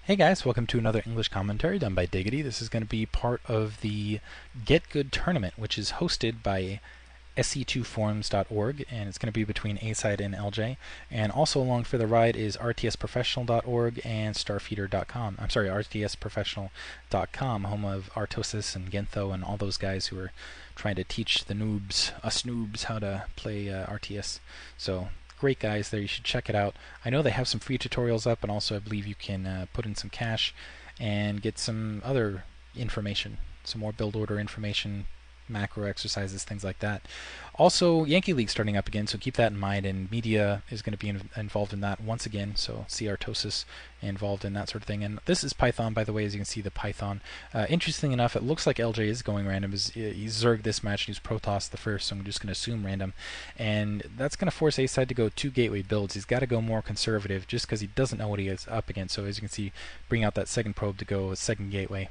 Hey guys, welcome to another English commentary done by Diggity. This is going to be part of the Get Good Tournament, which is hosted by se2forums.org, and it's going to be between A-Side and LJ. And also along for the ride is rtsprofessional.org and starfeeder.com. I'm sorry, rtsprofessional.com, home of Artosis and Gentho and all those guys who are trying to teach the noobs, us noobs, how to play RTS. So great guys there. You should check it out. I know they have some free tutorials up, and also I believe you can put in some cash and get some other information, some more build order information, macro exercises, things like that. Also, Yankee League starting up again, so keep that in mind, and media is going to be involved in that once again, so see Artosis involved in that sort of thing. And this is Python, by the way, as you can see, the Python. Interesting enough, it looks like LJ is going random. He's Zerg this match, and he's Protoss the first, so I'm just going to assume random. And that's going to force A-Side to go 2 gateway builds. He's got to go more conservative just because he doesn't know what he is up against. So as you can see, bring out that second probe to go a second gateway.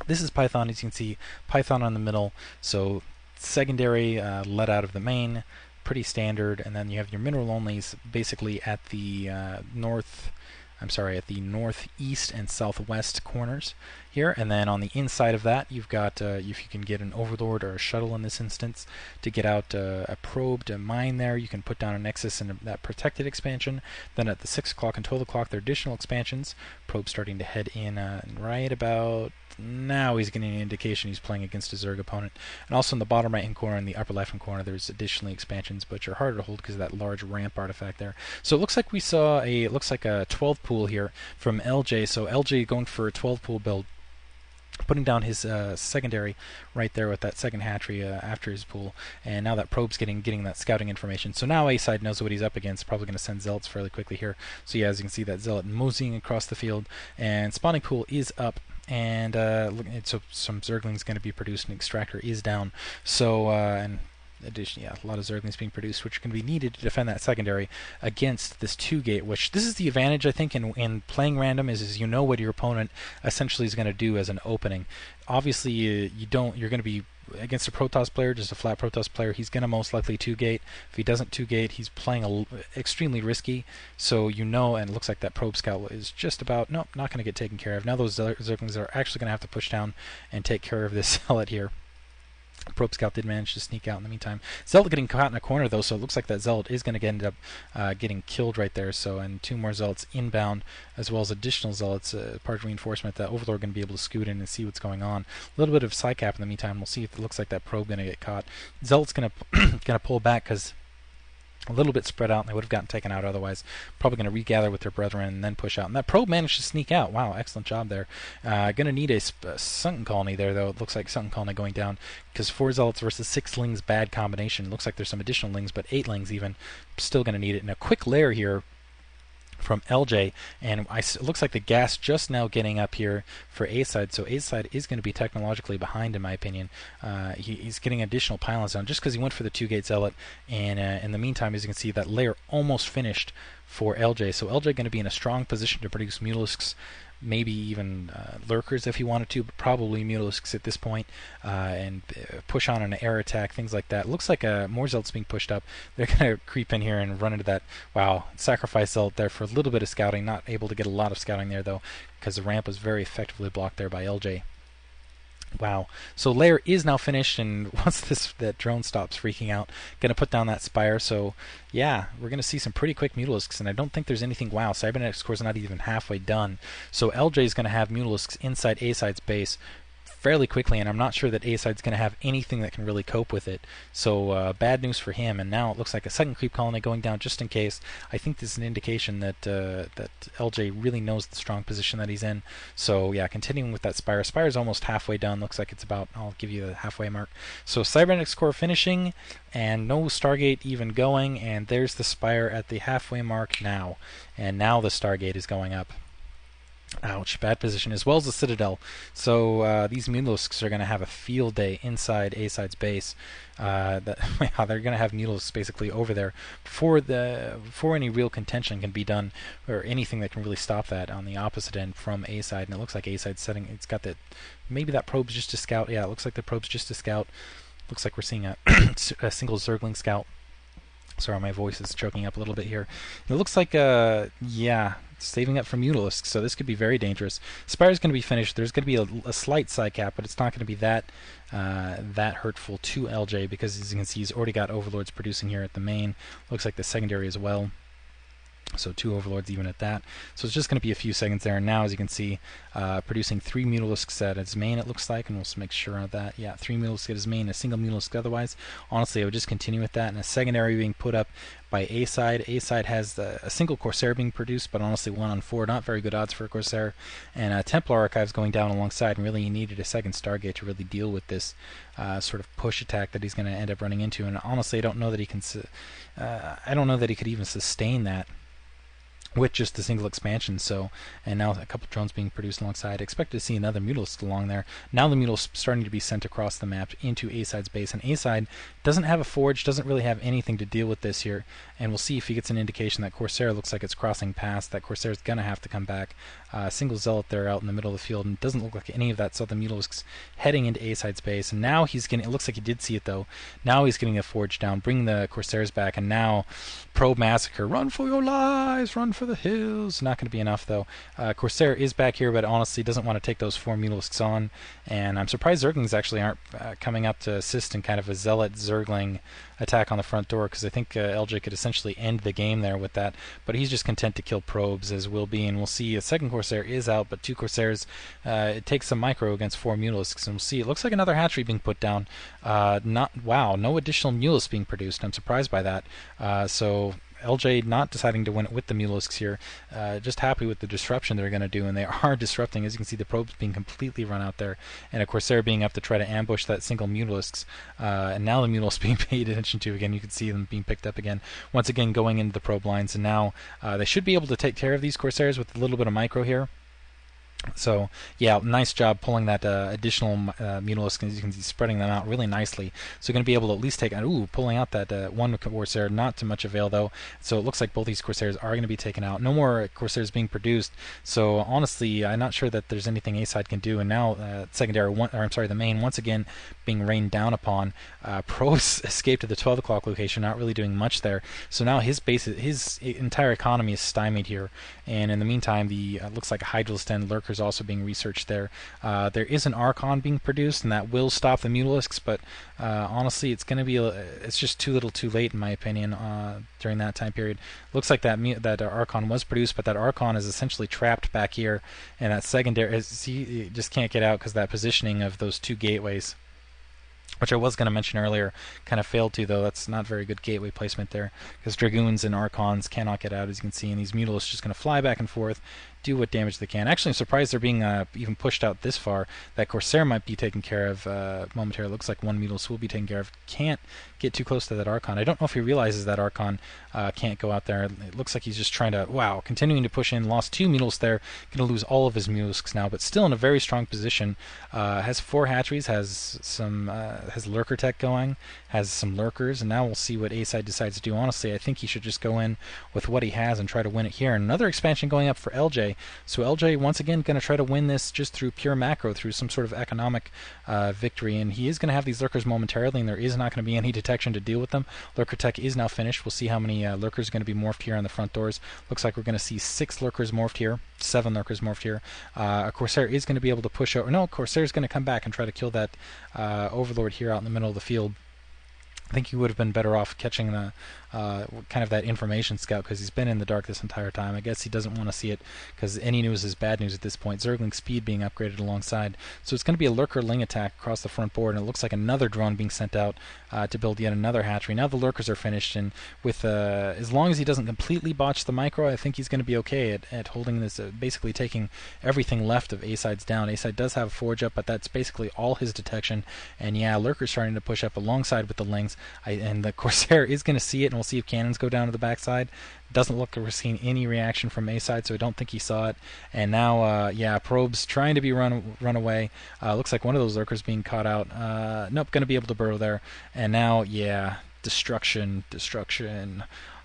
This is Python, as you can see, Python on the middle, so secondary let out of the main, pretty standard, and then you have your mineral onlys basically at the at the northeast and southwest corners here, and then on the inside of that you've got, if you can get an overlord or a shuttle in this instance to get out a probe to mine there, you can put down a nexus and that protected expansion. Then at the 6 o'clock and 12 o'clock, there are additional expansions. Probe starting to head in right about now. He's getting an indication he's playing against a Zerg opponent. And also in the bottom right hand corner and the upper left hand corner, there's additionally expansions, but you're harder to hold because of that large ramp artifact there. So it looks like we saw a 12 pool here from LJ. So LJ going for a 12 pool build, putting down his secondary right there with that second hatchery after his pool, and now that probe's getting that scouting information. So now A-Side knows what he's up against. Probably going to send zealots fairly quickly here. So yeah, as you can see, that zealot moseying across the field, and spawning pool is up, and so some Zerglings going to be produced, and extractor is down. So and addition, yeah, a lot of Zerglings being produced, which are going to be needed to defend that secondary against this 2-gate, which this is the advantage, I think, in playing random, is you know what your opponent essentially is going to do as an opening. Obviously, you're going to be against a Protoss player, just a flat Protoss player. He's going to most likely 2-gate. If he doesn't 2-gate, he's playing extremely risky. So you know, and it looks like that probe scout is just about, nope, not going to get taken care of. Now those Zerglings are actually going to have to push down and take care of this zealot here. Probe Scout did manage to sneak out in the meantime. Zealot getting caught in a corner though, so it looks like that Zealot is going to end up getting killed right there. So, and 2 more Zealots inbound, as well as additional Zealots, part of reinforcement. That Overlord going to be able to scoot in and see what's going on. A little bit of Psycap in the meantime. We'll see if it looks like that probe going to get caught. Zealot's going to pull back because a little bit spread out, and they would have gotten taken out otherwise. Probably going to regather with their brethren and then push out. And that probe managed to sneak out. Wow, excellent job there. Going to need a sunken colony there, though. It looks like sunken colony going down because 4 zealots versus 6 lings, bad combination. Looks like there's some additional lings, but 8 lings even. Still going to need it. And a quick lair here from LJ, and it looks like the gas just now getting up here for A-Side, so A-Side is going to be technologically behind, in my opinion. He's getting additional pylons down just because he went for the 2-gate zealot, and in the meantime, as you can see, that layer almost finished for LJ, so LJ going to be in a strong position to produce Mutalisks, maybe even lurkers if he wanted to, but probably Mutalisks at this point, and push on an air attack, things like that. Looks like more zealots being pushed up. They're going to creep in here and run into that, wow, sacrifice zealot there for a little bit of scouting. Not able to get a lot of scouting there, though, because the ramp was very effectively blocked there by LJ. Wow. So layer is now finished, and once that drone stops freaking out, going to put down that spire. So yeah, we're going to see some pretty quick Mutalisks, and I don't think there's anything. Wow, Cybernetics Core is not even halfway done. So LJ is going to have Mutalisks inside A-Side's base fairly quickly, and I'm not sure that A-Side's going to have anything that can really cope with it. So bad news for him, and now it looks like a second creep colony going down just in case. I think this is an indication that that LJ really knows the strong position that he's in. So yeah, continuing with that Spire. Spire's almost halfway done. Looks like it's about, I'll give you the halfway mark. So Cybernetics Core finishing, and no Stargate even going, and there's the Spire at the halfway mark now. And now the Stargate is going up. Ouch, bad position, as well as the Citadel. So these Mutalisks are going to have a field day inside A-Side's base. They're going to have Mutalisks basically over there before any real contention can be done, or anything that can really stop that on the opposite end from A-Side. And it looks like A-Side's setting, it's got that, maybe that probe's just a scout. Yeah, it looks like the probe's just a scout. Looks like we're seeing a, a single Zergling scout. Sorry, my voice is choking up a little bit here. It looks like, yeah, saving up for Mutalisk, so this could be very dangerous. Spire's going to be finished. There's going to be a slight side cap, but it's not going to be that hurtful to LJ, because as you can see, he's already got Overlords producing here at the main. Looks like the secondary as well. So 2 Overlords even at that. So it's just going to be a few seconds there. And now, as you can see, producing 3 Mutalisks at his main, it looks like. And we'll just make sure of that. Yeah, 3 Mutalisks at his main, a single Mutalisk otherwise. Honestly, I would just continue with that. And a secondary being put up by A-Side. A-Side has a single Corsair being produced, but honestly 1 on 4. Not very good odds for a Corsair. And Templar Archives going down alongside. And really, he needed a second Stargate to really deal with this sort of push attack that he's going to end up running into. And honestly, I don't know that he can... I don't know that he could even sustain that with just a single expansion. So, and now a couple drones being produced alongside. I expect to see another Mutalisk along there. Now the Mutalisk starting to be sent across the map into A-Side's base, and A-Side doesn't have a forge, doesn't really have anything to deal with this here, and we'll see if he gets an indication that Corsair looks like it's crossing past, that Corsair's gonna have to come back. Single Zealot there out in the middle of the field, and it doesn't look like any of that, so the Mutalisk's heading into A-Side's base, and now he's getting, it looks like he did see it though, now he's getting a forge down, bringing the Corsairs back, and now Probe Massacre, run for your lives, run for the hills. Not going to be enough though. Corsair is back here, but honestly doesn't want to take those 4 Mutalisks on, and I'm surprised Zerglings actually aren't coming up to assist in kind of a Zealot Zergling attack on the front door, because I think LJ could essentially end the game there with that, but he's just content to kill probes, as will be, and we'll see a second Corsair is out, but 2 Corsairs, it takes some micro against 4 Mutalisks, and we'll see, it looks like another hatchery being put down. Wow, no additional Mutalisks being produced. I'm surprised by that. So LJ not deciding to win it with the Mutalisks here, just happy with the disruption they're going to do, and they are disrupting. As you can see, the probes being completely run out there, and a Corsair being up to try to ambush that single Mutalisks, and now the Mutalisks being paid attention to again. You can see them being picked up again, once again going into the probe lines, and now they should be able to take care of these Corsairs with a little bit of micro here. So, yeah, nice job pulling that additional Mutalisk, as you can see, spreading them out really nicely. So going to be able to at least take... pulling out that one Corsair, not to much avail, though. So it looks like both these Corsairs are going to be taken out. No more Corsairs being produced. So, honestly, I'm not sure that there's anything A-Side can do. And now, the main, once again, being rained down upon. Probes escaped to the 12 o'clock location, not really doing much there. So now his base, his entire economy is stymied here. And in the meantime, the looks like a Hydralisk Den Lurker also being researched there. There is an Archon being produced, and that will stop the Mutalisks, but honestly, it's going to be it's just too little too late, in my opinion, during that time period. Looks like that Archon was produced, but that Archon is essentially trapped back here, and that secondary he just can't get out because that positioning of those 2 gateways, which I was going to mention earlier, kind of failed to, though. That's not very good gateway placement there, because Dragoons and Archons cannot get out, as you can see, and these Mutalisks just going to fly back and forth, do what damage they can. Actually, I'm surprised they're being even pushed out this far. That Corsair might be taken care of momentarily. Looks like one Mutalisk will be taken care of. Can't get too close to that Archon. I don't know if he realizes that Archon can't go out there. It looks like he's just trying to, continuing to push in. Lost 2 Mutalisks there. Going to lose all of his Mutalisks now, but still in a very strong position. Has 4 hatcheries, has some has Lurker tech going, has some Lurkers, and now we'll see what A-Side decides to do. Honestly, I think he should just go in with what he has and try to win it here. And another expansion going up for LJ. So LJ once again going to try to win this just through pure macro, through some sort of economic victory, and he is going to have these Lurkers momentarily, and there is not going to be any detection to deal with them. Lurker tech is now finished. We'll see how many Lurkers are going to be morphed here on the front doors. Looks like we're going to see 6 Lurkers morphed here, 7 Lurkers morphed here. A Corsair is going to be able to push over. No, Corsair is going to come back and try to kill that Overlord here out in the middle of the field. I think he would have been better off catching the kind of that information scout, because he's been in the dark this entire time. I guess he doesn't want to see it, because any news is bad news at this point. Zergling speed being upgraded alongside. So it's going to be a Lurker Ling attack across the front board, and it looks like another drone being sent out to build yet another hatchery. Now the Lurkers are finished, and with as long as he doesn't completely botch the micro, I think he's going to be okay at holding this, basically taking everything left of A-Side's down. A-Side does have a forge up, but that's basically all his detection. And yeah, Lurker's starting to push up alongside with the Lings, and the Corsair is going to see it, and we'll see if cannons go down to the backside. Doesn't look like we're seeing any reaction from A-Side, so I don't think he saw it. And now, probes trying to be run away. Looks like one of those Lurkers being caught out. Nope, going to be able to burrow there. And now, destruction.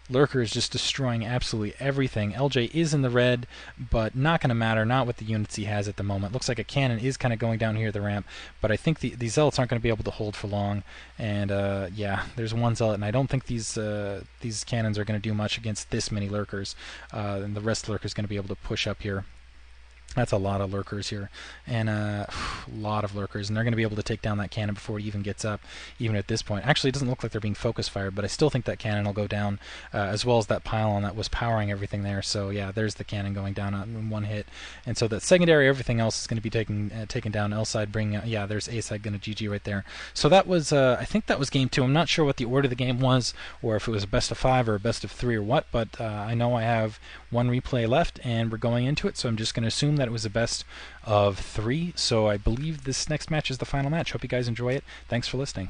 Lurker is just destroying absolutely everything. LJ is in the red, but not going to matter, not with the units he has at the moment. Looks like a cannon is kind of going down here the ramp, but I think the zealots aren't going to be able to hold for long. And yeah, there's one zealot, and I don't think these cannons are going to do much against this many lurkers. And the rest of the lurkers going to be able to push up here. That's a lot of lurkers here, and a lot of lurkers, and they're going to be able to take down that cannon before it even gets up, even at this point. Actually, it doesn't look like they're being focus fired, but I still think that cannon will go down, as well as that pylon that was powering everything there. So yeah, there's the cannon going down in one hit, and so that secondary, everything else is going to be taken down. L side bringing, yeah, there's A side going to GG right there. So that was, I think that was game 2. I'm not sure what the order of the game was, or if it was a best of 5 or a best of 3 or what, but I know I have one replay left, and we're going into it, so I'm just going to assume that it was a best of 3. So I believe this next match is the final match. Hope you guys enjoy it. Thanks for listening.